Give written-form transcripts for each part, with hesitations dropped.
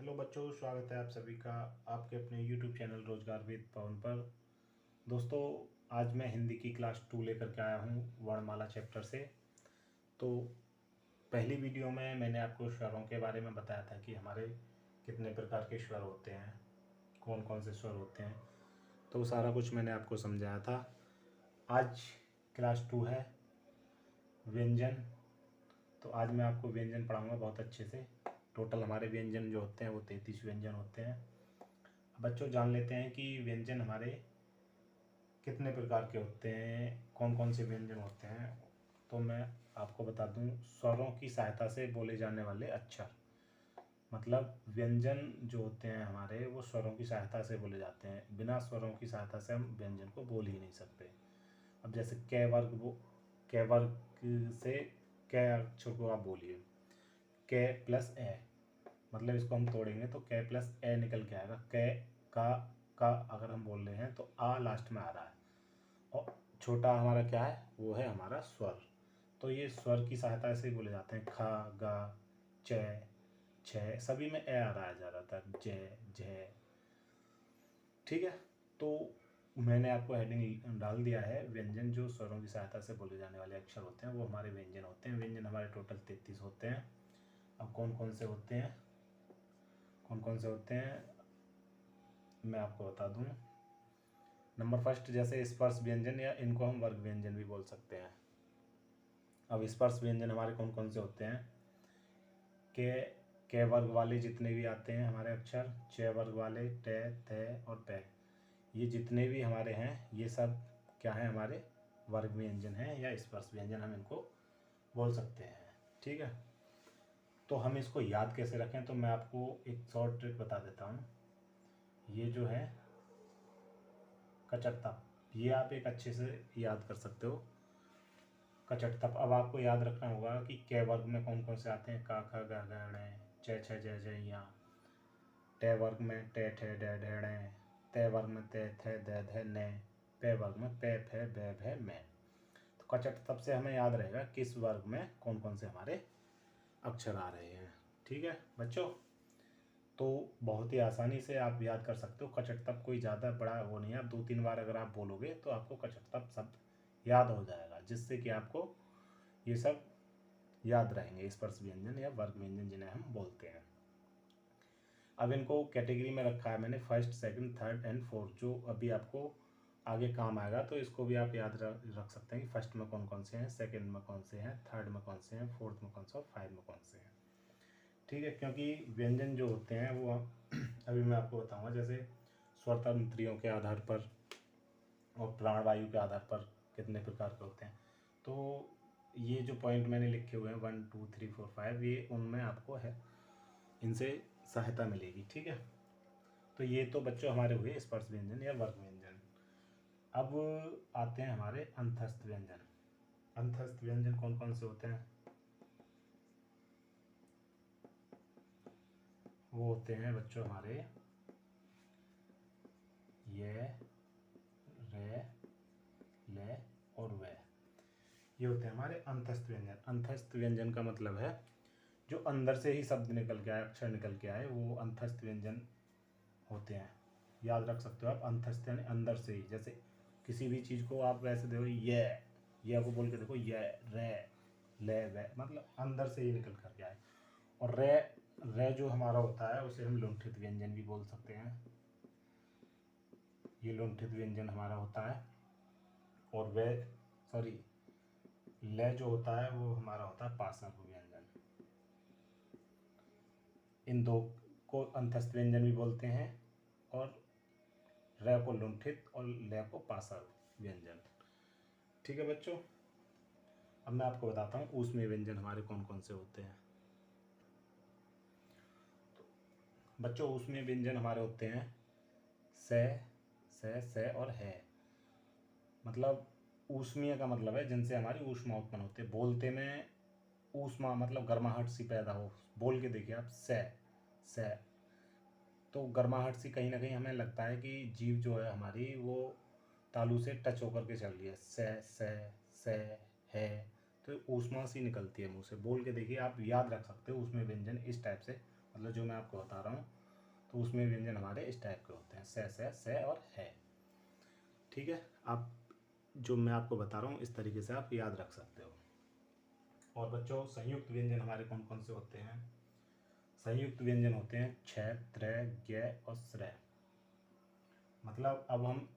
Hello बच्चों, स्वागत है आप सभी का आपके अपने यूट्यूब चैनल रोजगार वेद पवन पर। दोस्तों, आज मैं हिंदी की क्लास 2 लेकर के आया हूँ वर्णमाला चैप्टर से। तो पहली वीडियो में मैंने आपको स्वरों के बारे में बताया था कि हमारे कितने प्रकार के स्वर होते हैं, कौन कौन से स्वर होते हैं, तो सारा कुछ मैंने आपको समझाया था। आज क्लास 2 है व्यंजन। तो आज मैं आपको व्यंजन पढ़ाऊँगा बहुत अच्छे से। टोटल हमारे व्यंजन जो होते हैं वो 33 व्यंजन होते हैं। बच्चों, जान लेते हैं कि व्यंजन हमारे कितने प्रकार के होते हैं, कौन कौन से व्यंजन होते हैं। तो मैं आपको बता दूं, स्वरों की सहायता से बोले जाने वाले अक्षर, मतलब व्यंजन जो होते हैं हमारे वो स्वरों की सहायता से बोले जाते हैं। बिना स्वरों की सहायता से हम व्यंजन को बोल ही नहीं सकते। अब जैसे क वर्ग, वो क वर्ग से क अक्षर को आप बोलिए, क प्लस ए, मतलब इसको हम तोड़ेंगे तो क प्लस ए निकल के आएगा। का अगर हम बोल रहे हैं तो आ लास्ट में आ रहा है, और छोटा हमारा क्या है, वो है हमारा स्वर। तो ये स्वर की सहायता से बोले जाते हैं। खा, गा, च, छ, सभी में ए आ रहा है ज़्यादातर, जय, जय। ठीक है, तो मैंने आपको हेडिंग डाल दिया है, व्यंजन जो स्वरों की सहायता से बोले जाने वाले अक्षर होते हैं वो हमारे व्यंजन होते हैं। व्यंजन हमारे टोटल 33 होते हैं। अब कौन कौन से होते हैं, मैं आपको बता दूं। नंबर फर्स्ट, जैसे स्पर्श व्यंजन, या इनको हम वर्ग व्यंजन भी बोल सकते हैं। अब स्पर्श व्यंजन हमारे कौन कौन से होते हैं, के वर्ग वाले जितने भी आते हैं हमारे अक्षर, च वर्ग वाले, ट, थ और प, ये जितने भी हमारे हैं ये सब क्या है, हमारे वर्ग व्यंजन हैं या स्पर्श व्यंजन हम इनको बोल सकते हैं। ठीक है, तो हम इसको याद कैसे रखें, तो मैं आपको एक शॉर्ट ट्रिक बता देता हूँ। ये जो है कचट तप, ये आप एक अच्छे से याद कर सकते हो, कचट तप। अब आपको याद रखना होगा कि क वर्ग में कौन कौन से आते हैं, का, ख, ग, घ, ङ, च, छ, ज, झ, ञ। ट वर्ग में ट, ठ, ड, ढ, ण। त वर्ग में त, थ, द, ध, न। प वर्ग में प, फ, ब, भ, म। तो कचट तप से हमें याद रहेगा किस वर्ग में कौन कौन से हमारे अक्षर आ रहे हैं। ठीक है बच्चों, तो बहुत ही आसानी से आप याद कर सकते हो। कचट तप कोई ज़्यादा बड़ा वो नहीं है, आप 2-3 बार अगर आप बोलोगे तो आपको कचट तप शब्द याद हो जाएगा, जिससे कि आपको ये सब याद रहेंगे, स्पर्श व्यंजन या वर्ग व्यंजन जिन्हें हम बोलते हैं। अब इनको कैटेगरी में रखा है मैंने, first, second, third and fourth, जो अभी आपको आगे काम आएगा। तो इसको भी आप याद रख सकते हैं कि फर्स्ट में कौन कौन से हैं, सेकंड में कौन से हैं, थर्ड में कौन से हैं, फोर्थ में कौन से और फाइव में कौन से हैं। ठीक है, क्योंकि व्यंजन जो होते हैं वो अभी मैं आपको बताऊंगा, जैसे स्वतंत्रियों के आधार पर और प्राणवायु के आधार पर कितने प्रकार के होते हैं। तो ये जो पॉइंट मैंने लिखे हुए हैं 1 2 3 4 5, ये उनमें आपको है, इनसे सहायता मिलेगी। ठीक है, तो ये तो बच्चों हमारे हुए स्पर्श व्यंजन या वर्ग व्यंजन। अब आते हैं हमारे अंतस्थ व्यंजन। अंतस्थ व्यंजन कौन कौन से होते हैं, वो होते हैं बच्चों हमारे ये, रे, ले और वे, ये होते हैं हमारे अंतस्थ व्यंजन। अंतस्थ व्यंजन का मतलब है जो अंदर से ही शब्द निकल के आए, अक्षर निकल के आए, वो अंतस्थ व्यंजन होते हैं। याद रख सकते हो आप, अंतस्थ यानी अंदर से ही। जैसे किसी भी चीज़ को आप वैसे देखो, ये को बोल के देखो, ये, रे, ले, वे, मतलब अंदर से ही निकल करके आए। और रे जो हमारा होता है उसे हम लुंठित व्यंजन भी बोल सकते हैं, ये लुंठित व्यंजन हमारा होता है। और वे, सॉरी, ले जो होता है वो हमारा होता है पार्श्व व्यंजन। इन दो को अंतस्थ व्यंजन भी बोलते हैं, और रे को लुंठित और ले को पार्श्व व्यंजन। ठीक है बच्चों, अब मैं आपको बताता हूँ ऊष्मीय व्यंजन हमारे कौन कौन से होते हैं। तो बच्चों, ऊष्मीय व्यंजन हमारे होते हैं से और है। मतलब ऊष्मीय का मतलब है जिनसे हमारी ऊष्मा उत्पन्न होती है। बोलते में ऊष्मा मतलब गर्माहट सी पैदा हो, बोल के देखिए आप, से तो गर्माहट सी कहीं ना कहीं हमें लगता है कि जीभ जो है हमारी वो तालू से टच होकर के चल रही है, से है, तो ऊष्मा सी निकलती है मुंह से। बोल के देखिए, आप याद रख सकते हो उसमें व्यंजन इस टाइप से, मतलब जो मैं आपको बता रहा हूँ तो उसमें व्यंजन हमारे इस टाइप के होते हैं, से और है। ठीक है, आप जो मैं आपको बता रहा हूँ इस तरीके से आप याद रख सकते हो। और बच्चों, संयुक्त व्यंजन हमारे कौन कौन से होते हैं? संयुक्त व्यंजन होते हैं छ, त्र, ज्ञ और श्रय। मतलब अब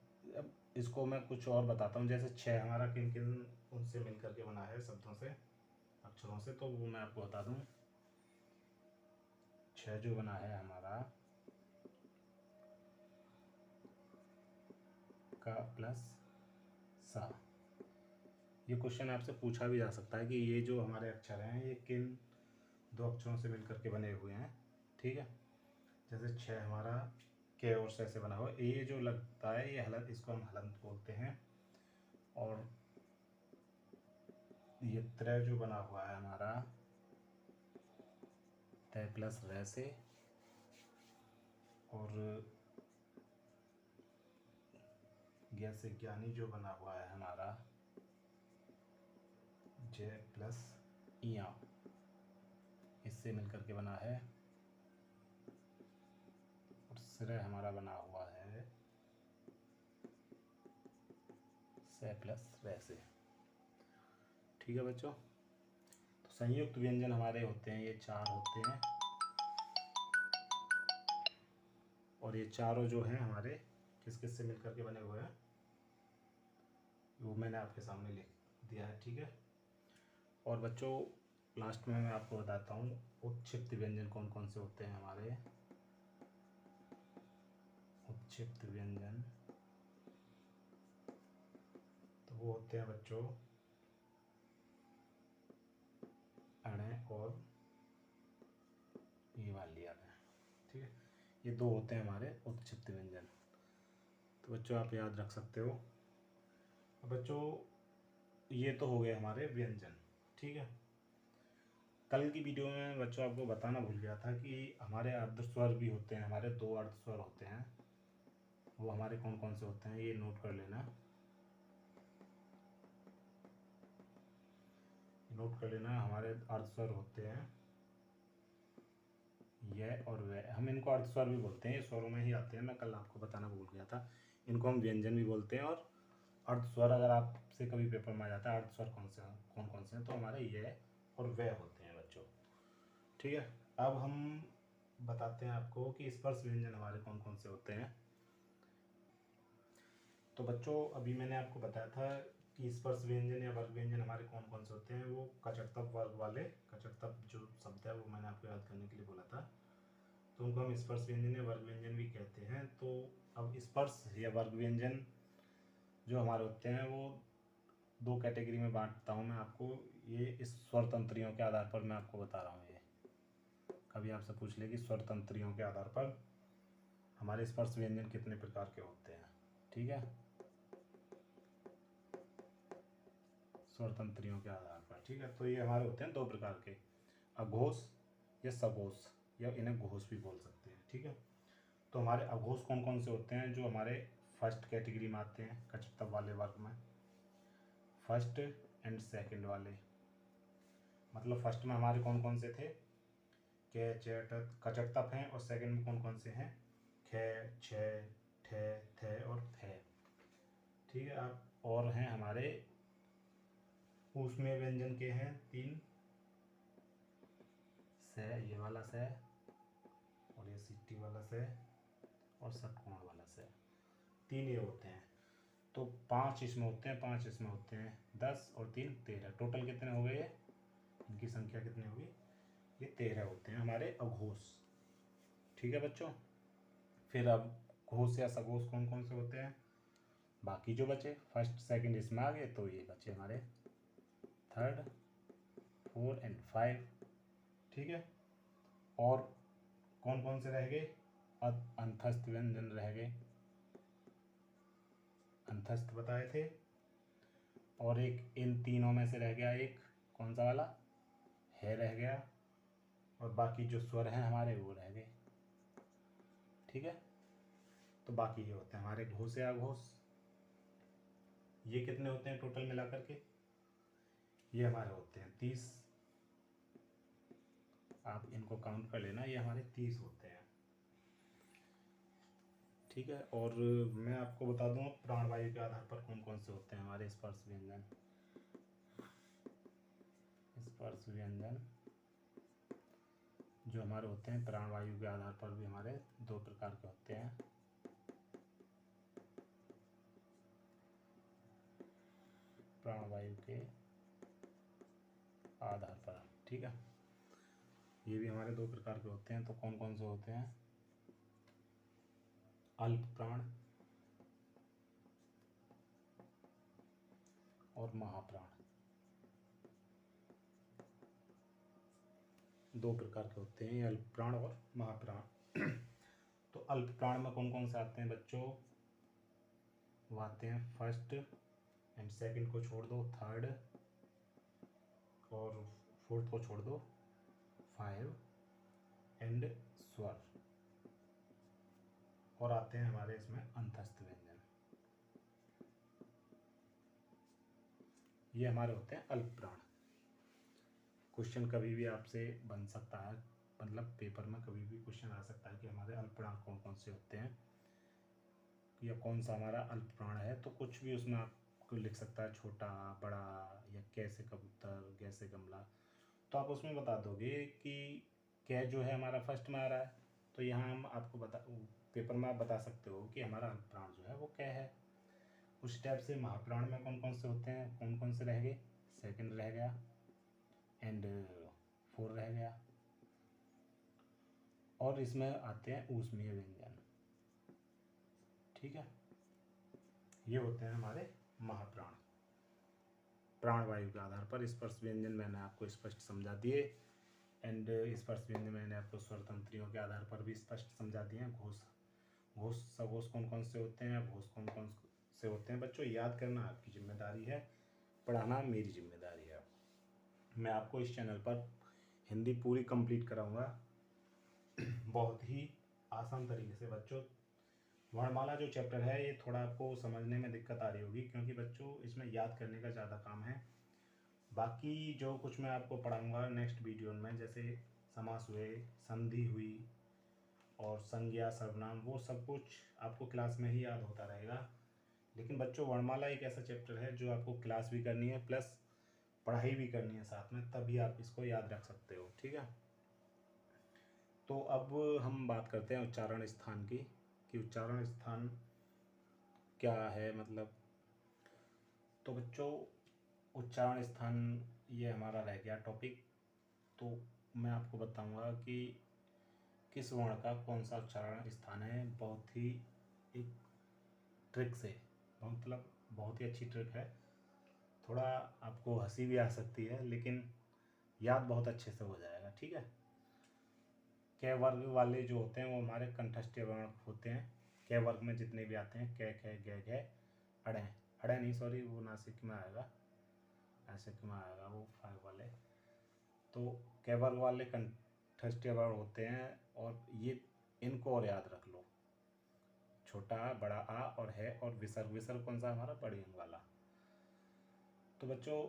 इसको मैं कुछ और बताता हूँ। जैसे छ हमारा किन किन उनसे मिलकर के बना है, शब्दों से, अक्षरों से, तो वो मैं आपको बता दूँ। छ जो बना है हमारा का प्लस सा। ये क्वेश्चन आपसे पूछा भी जा सकता है कि ये जो हमारे अक्षर हैं ये किन दो अक्षरों से मिलकर के बने हुए हैं। ठीक है, जैसे छ हमारा के और से बना हुआ, ये जो लगता है ये हलंत, इसको हम हलंत बोलते हैं। और ये त्र जो बना हुआ है हमारा तय प्लस र से, और ज्ञ से ज्ञानी जो बना हुआ है हमारा j प्लस इया, इससे मिलकर के बना है। और श्रय हमारा बना हुआ है से प्लस रे से। ठीक है बच्चों, तो संयुक्त व्यंजन हमारे होते हैं, ये चार होते हैं। और ये चारों जो हैं हमारे किस किस से मिलकर के बने हुए हैं वो मैंने आपके सामने लिख दिया है। ठीक है, और बच्चों लास्ट में मैं आपको बताता हूँ उत्क्षिप्त व्यंजन कौन कौन से होते हैं हमारे। उत्क्षिप्त व्यंजन तो वो होते हैं बच्चों अणे और ये वाली लिया गया। ठीक है, ये दो होते हैं हमारे उत्क्षिप्त व्यंजन। तो बच्चों आप याद रख सकते हो। बच्चों ये तो हो गए हमारे व्यंजन। ठीक है, कल की वीडियो में बच्चों आपको बताना भूल गया था कि हमारे अर्धस्वर भी होते हैं, हमारे दो अर्धस्वर होते हैं। वो हमारे कौन कौन से होते हैं ये नोट कर लेना, नोट कर लेना। हमारे अर्धस्वर होते हैं यह और वह, हम इनको अर्धस्वर भी बोलते हैं, ये स्वरों में ही आते हैं। मैं कल आपको बताना भूल गया था, इनको हम व्यंजन भी बोलते हैं। और अर्धस्वर अगर आपसे कभी पेपर में आ जाता है अर्धस्वर कौन कौन से हैं, तो हमारे यह और वह होते हैं बच्चों। ठीक है, अब हम बताते हैं आपको कि स्पर्श व्यंजन हमारे कौन कौन से होते हैं। तो बच्चों अभी मैंने आपको बताया था कि स्पर्श व्यंजन या वर्ग व्यंजन हमारे कौन कौन से होते हैं। वो कचटतप वर्ग वाले, कचटतप जो शब्द है वो मैंने आपको याद करने के लिए बोला था, तो उनको हम स्पर्श व्यंजन या वर्ग व्यंजन भी कहते हैं। तो अब स्पर्श या वर्ग व्यंजन जो हमारे होते हैं वो दो कैटेगरी में बांटता हूँ मैं आपको। ये इस स्वर तंत्रियों के आधार पर मैं आपको बता रहा हूँ। ये कभी आपसे पूछ ले कि स्वर तंत्रियों के आधार पर हमारे स्पर्श व्यंजन कितने प्रकार के होते हैं। ठीक है, स्वर तंत्रियों के आधार पर। ठीक है, तो ये हमारे होते हैं दो प्रकार के, अघोष या सघोष, या इन्हें घोष भी बोल सकते हैं। ठीक है, तो हमारे अघोष कौन कौन से होते हैं जो हमारे फर्स्ट कैटेगरी में आते हैं कचटतप वाले वर्ग में। फर्स्ट एंड सेकंड वाले, मतलब फर्स्ट में हमारे कौन कौन से थे, के च कचटतप हैं, और सेकंड में कौन कौन से हैं, खे, छे, ठे, थे और थे। ठीक है, अब और हैं हमारे ऊष्मेय व्यंजन के हैं तीन, से, ये वाला से, और ये सिट्टी वाला से, और षटकोण वाला से। तीन ये होते हैं। तो पांच इसमें होते हैं, पांच इसमें होते हैं, 10 और 3 13। टोटल कितने हो गए, इनकी संख्या कितनी होगी, ये 13 होते हैं हमारे अघोष। ठीक है बच्चों, फिर अब घोष या सघोष कौन कौन से होते हैं, बाकी जो बचे फर्स्ट सेकंड इसमें आ गए, तो ये बचे हमारे थर्ड, 4 एंड 5। ठीक है, और कौन कौन से रह गए, अंतस्थ व्यंजन रह गए, अंतस्थ बताए थे। और एक इन तीनों में से रह गया एक, कौन सा वाला, है रह गया। और बाकी जो स्वर हैं हमारे वो रह गए। ठीक है, तो बाकी ये होते हैं हमारे घोष या अघोष। ये कितने होते हैं टोटल मिला करके, ये हमारे होते हैं 30। आप इनको काउंट कर लेना, ये हमारे 30 होते हैं। ठीक है। और मैं आपको बता दूं प्राणवायु के आधार पर कौन कौन से होते हैं हमारे स्पर्श व्यंजन। स्पर्श व्यंजन जो हमारे होते हैं प्राणवायु के आधार पर भी हमारे दो प्रकार के होते हैं। प्राणवायु के आधार पर, ठीक है, ये भी हमारे दो प्रकार के होते हैं। तो कौन कौन से होते हैं? अल्प प्राण और महाप्राण, दो प्रकार के होते हैं, अल्प प्राण और महाप्राण। तो अल्प प्राण में कौन कौन से आते हैं बच्चों? वो आते हैं फर्स्ट एंड सेकंड को छोड़ दो, थर्ड और फोर्थ को छोड़ दो, 5 एंड स्वर, और आते हैं हमारे इसमें अंतस्थ व्यंजन। ये हमारे होते हैं अल्प प्राण। क्वेश्चन कभी भी आपसे बन सकता है, मतलब पेपर में कभी भी क्वेश्चन आ सकता है कि हमारे अल्प प्राण कौन कौन से होते हैं या कौन सा हमारा अल्प प्राण है। तो कुछ भी उसमें आपको लिख सकता है, छोटा, बड़ा, या कैसे कबूतर, कैसे गमला। तो आप उसमें बता दोगे कि कै जो है हमारा फर्स्ट में आ रहा है, तो यहाँ हम आपको पेपर में आप बता सकते हो कि हमारा अल्प प्राण जो है वो कै है। उस टाइप से महाप्राण में कौन कौन से होते हैं, कौन कौन से रह गए? सेकंड रह गया एंड 4 रह गया। और इसमें आते हैं ऊष्मीय व्यंजन, ठीक है। ये होते हैं हमारे महाप्राण। प्राणवायु के आधार पर स्पर्श व्यंजन मैंने आपको स्पष्ट समझा दिए, एंड स्पर्श व्यंजन मैंने आपको स्वरतंत्रियों के आधार पर भी स्पष्ट समझा दिए हैं। घोष घोष सघोष कौन कौन से होते हैं, घोष कौन कौन से होते हैं। बच्चों याद करना आपकी जिम्मेदारी है, पढ़ाना मेरी जिम्मेदारी है। मैं आपको इस चैनल पर हिंदी पूरी कंप्लीट कराऊंगा बहुत ही आसान तरीके से। बच्चों वर्णमाला जो चैप्टर है ये थोड़ा आपको समझने में दिक्कत आ रही होगी, क्योंकि बच्चों इसमें याद करने का ज़्यादा काम है। बाकी जो कुछ मैं आपको पढ़ाऊंगा नेक्स्ट वीडियो में, जैसे समास हुए, संधि हुई और संज्ञा, सर्वनाम, वो सब कुछ आपको क्लास में ही याद होता रहेगा। लेकिन बच्चों वर्णमाला एक ऐसा चैप्टर है जो आपको क्लास भी करनी है प्लस पढ़ाई भी करनी है साथ में, तभी आप इसको याद रख सकते हो, ठीक है। तो अब हम बात करते हैं उच्चारण स्थान की, कि उच्चारण स्थान क्या है मतलब। तो बच्चों उच्चारण स्थान ये हमारा रह गया टॉपिक। तो मैं आपको बताऊंगा कि किस वर्ण का कौन सा उच्चारण स्थान है, बहुत ही एक ट्रिक से, मतलब बहुत ही अच्छी ट्रिक है। थोड़ा आपको हंसी भी आ सकती है लेकिन याद बहुत अच्छे से हो जाएगा, ठीक है। कै वर्ग वाले जो होते हैं वो हमारे कंठस्थ वर्ण होते हैं। कै वर्ग में जितने भी आते हैं, कै, कै, गै, गै, अड़े, अड़े नहीं सॉरी, वो नासिक में आएगा, नासिक में आएगा वो 5 वाले। तो कै वर्ग वाले कंठस्थ वर्ण होते हैं, और ये इनको और याद रख लो, छोटा आ, बड़ा आ और है, और विसर्ग, विसर्ग कौन सा हमारा? बड़े अंग वाला। तो बच्चों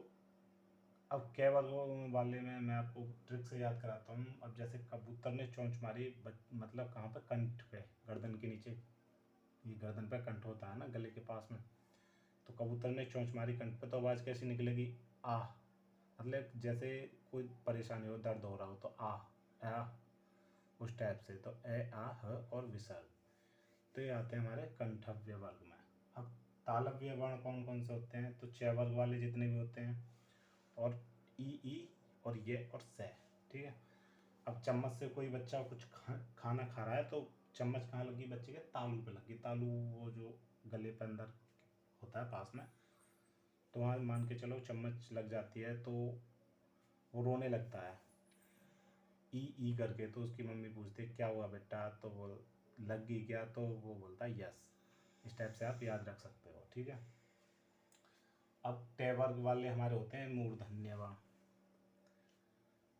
अब कै वर्ग वाले में मैं आपको ट्रिक से याद कराता हूँ। अब जैसे कबूतर ने चोंच मारी, मतलब कहाँ पे? कंठ पे, गर्दन के नीचे, ये गर्दन पे कंठ होता है ना, गले के पास में। तो कबूतर ने चोंच मारी कंठ पे, तो आवाज़ कैसी निकलेगी? आ, मतलब जैसे कोई परेशानी हो, दर्द हो रहा हो तो आ, उस टाइप से। तो ए, आ, ह और विसर्ग, तो ये आते हैं हमारे कंठव्य वर्ग में। अब तालव्य वर्ण कौन कौन से होते हैं? तो 6 वर्ग वाले जितने भी होते हैं, और ई और ये और से, ठीक है। अब चम्मच से कोई बच्चा कुछ खाना खा रहा है, तो चम्मच कहाँ लगी बच्चे के? तालू पे लगी। तालू वो जो गले पे अंदर होता है पास में, तो वहाँ मान के चलो चम्मच लग जाती है, तो वो रोने लगता है ई करके। तो उसकी मम्मी पूछती है क्या हुआ बेटा, तो वो लग गई क्या? तो वो बोलता है यस। इस टाइप से आप याद रख सकते हो, ठीक है। अब टे वर्ग वाले हमारे होते हैं मूर्धन्य वर्ण।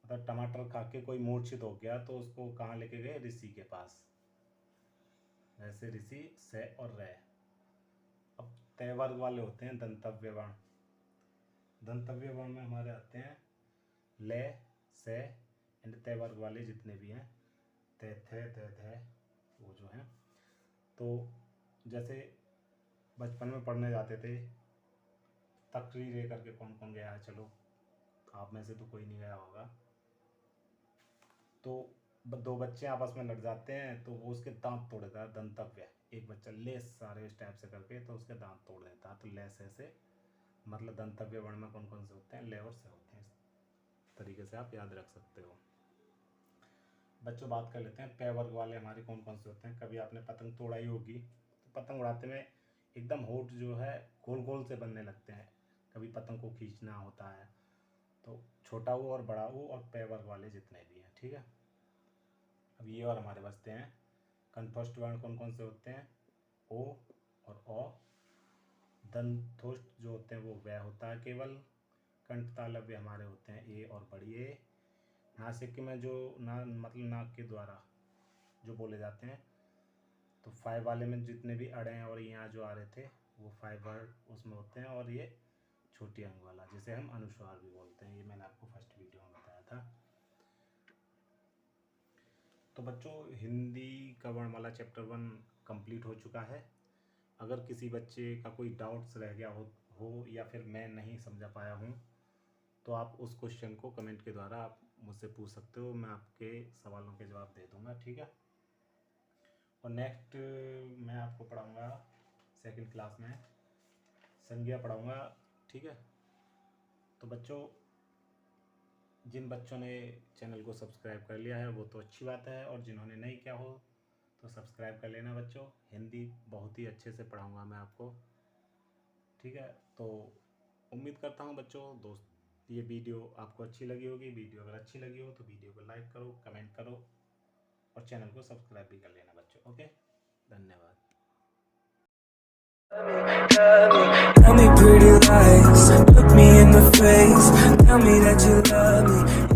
मतलब टमाटर खा के कोई मूर्छित हो गया, तो उसको कहाँ लेके गए? ऋषि के पास। वैसे ऋषि से और रे। अब तय वर्ग वाले होते हैं दंतव्य वर्ण। दंतव्य वर्ण में हमारे आते हैं ले, से एंड तय वर्ग वाले जितने भी हैं, ते, थे, वो जो हैं। तो जैसे बचपन में पढ़ने जाते थे, तकरीर ये करके कौन कौन गया है, चलो आप में से तो कोई नहीं गया होगा। तो दो बच्चे आपस में लड़ जाते हैं तो वो उसके दांत तोड़ देता है, दंतव्य। एक बच्चा ले सारे इस टाइप से करके तो उसके दांत तोड़ देता है। तो ले से मतलब दंतव्य वर्ण में कौन कौन से होते हैं, ले और से होते हैं। इस तरीके से आप याद रख सकते हो। बच्चों बात कर लेते हैं पे वर्ग वाले हमारे कौन कौन से होते हैं। कभी आपने पतंग तोड़ाई होगी, तो पतंग उड़ाते में एकदम होठ जो है गोल गोल से बनने लगते हैं। कभी पतंग को खींचना होता है। तो छोटा वो और बड़ा वो और पे वर्ग वाले जितने भी हैं, ठीक है। अब ये और हमारे बचते हैं कंठोष्ठ वर्ण कौन कौन से होते हैं, ओ और औ। दंतोष्ठ जो होते हैं वो वह होता है केवल। कंठ तालव्य हमारे होते हैं ए और बड़ी ए। नासिक में जो मतलब नाक के द्वारा जो बोले जाते हैं, तो 5 वाले में जितने भी अड़े हैं और यहाँ जो आ रहे थे वो 5 वर्ड उसमें होते हैं। और ये छोटी अंग वाला जिसे हम अनुस्वार भी बोलते हैं, ये मैंने आपको फर्स्ट वीडियो में बताया था। तो बच्चों हिंदी का वर्णमाला चैप्टर 1 कंप्लीट हो चुका है। अगर किसी बच्चे का कोई डाउट्स रह गया हो या फिर मैं नहीं समझा पाया हूँ, तो आप उस क्वेश्चन को कमेंट के द्वारा आप मुझसे पूछ सकते हो, मैं आपके सवालों के जवाब दे दूँगा, ठीक है। और नेक्स्ट मैं आपको पढ़ाऊँगा 2nd क्लास में संज्ञा पढ़ाऊँगा, ठीक है। तो बच्चों जिन बच्चों ने चैनल को सब्सक्राइब कर लिया है वो तो अच्छी बात है, और जिन्होंने नहीं किया हो तो सब्सक्राइब कर लेना बच्चों। हिंदी बहुत ही अच्छे से पढ़ाऊँगा मैं आपको, ठीक है। तो उम्मीद करता हूँ बच्चों दोस्त ये वीडियो आपको अच्छी लगी होगी। वीडियो अगर अच्छी लगी हो तो वीडियो को लाइक करो, कमेंट करो और चैनल को सब्सक्राइब भी कर लेना बच्चों, ओके। धन्यवाद। Tell me pretty lies, look me in the face, tell me that you love me.